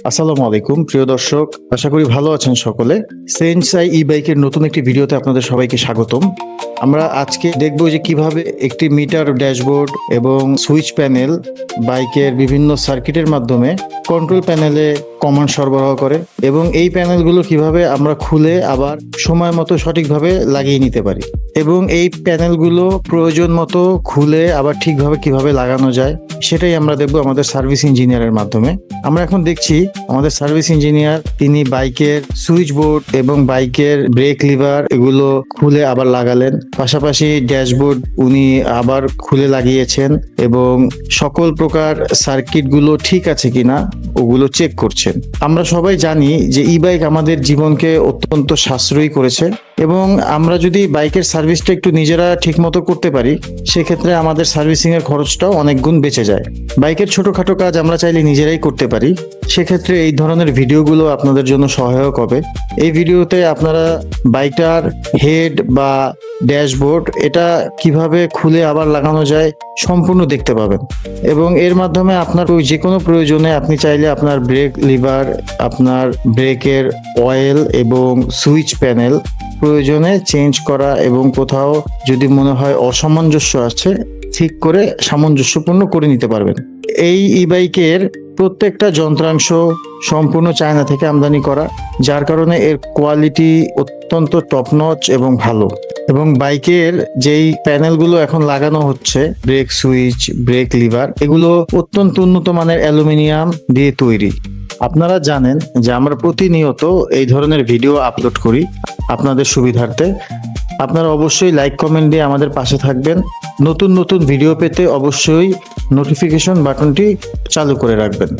আসসালামু আলাইকুম প্রিয় দর্শক, আশা করি ভালো আছেন সকলে। সেনসাই ই বাইকের নতুন একটি ভিডিওতে আপনাদের সবাইকে স্বাগতম। আমরা আজকে দেখব যে কিভাবে একটি মিটার, ড্যাশবোর্ড এবং সুইচ প্যানেল বাইকের বিভিন্ন সার্কিটের মাধ্যমে কন্ট্রোল প্যানেলে কমান্ড সরবরাহ করে এবং এই প্যানেলগুলো কিভাবে আমরা খুলে আবার সময় মতো সঠিকভাবে লাগিয়ে নিতে পারি এবং এই প্যানেলগুলো প্রয়োজন মতো খুলে আবার ঠিকভাবে কিভাবে লাগানো যায় সেটাই আমরা দেখবো আমাদের সার্ভিস ইঞ্জিনিয়ারের মাধ্যমে। আমরা এখন দেখছি আমাদের সার্ভিস ইঞ্জিনিয়ার তিনি বাইকের সুইচ বোর্ড এবং বাইকের ব্রেক লিভার এগুলো খুলে আবার লাগালেন, পাশাপাশি ড্যাশবোর্ড উনি আবার খুলে লাগিয়েছেন এবং সকল প্রকার সার্কিটগুলো ঠিক আছে কিনা ওগুলো চেক করছেন। আমরা সবাই জানি যে ই বাইক আমাদের জীবনকে অত্যন্ত সাশ্রয়ী করেছে এবং আমরা যদি বাইকের সার্ভিসটা একটু নিজেরা ঠিক মতো করতে পারি সেক্ষেত্রে আমাদের সার্ভিসিং এর খরচটাও অনেক গুণ বেঁচে যায়। বাইকের ছোটখাটো কাজ আমরা চাইলে নিজেরাই করতে পারি, সেক্ষেত্রে এই ধরনের ভিডিওগুলো আপনাদের জন্য সহায়ক হবে। এই ভিডিওতে আপনারা বাইকটার হেড বা ড্যাশবোর্ড এটা কিভাবে খুলে আবার লাগানো যায় সম্পূর্ণ দেখতে পাবেন এবং এর মাধ্যমে আপনার যে কোনো প্রয়োজনে আপনি চাইলে আপনার ব্রেক লিভার, আপনার ব্রেকের অয়েল এবং সুইচ প্যানেল প্রয়োজনে চেঞ্জ করা এবং কোথাও যদি মনে হয় অসামঞ্জস্য আছে ঠিক করে সামঞ্জস্যপূর্ণ করে নিতে পারবেন। এই ই বাইকের প্রত্যেকটা যন্ত্রাংশ সম্পূর্ণ চায়না থেকে আমদানি করা, যার কারণে এর কোয়ালিটি অত্যন্ত টপ নচ এবং ভালো। এবং বাইকের যেই প্যানেলগুলো এখন লাগানো হচ্ছে, ব্রেক সুইচ, ব্রেক লিভার, এগুলো অত্যন্ত উন্নত মানের অ্যালুমিনিয়াম দিয়ে তৈরি। আপনারা জানেন যে আমরা প্রতিনিয়ত এই ধরনের ভিডিও আপলোড করি আপনাদের সুবিধার্থে। আপনারা অবশ্যই লাইক কমেন্ট দিয়ে আমাদের পাশে থাকবেন। নতুন নতুন ভিডিও পেতে অবশ্যই নোটিফিকেশন বাটনটি চালু করে রাখবেন।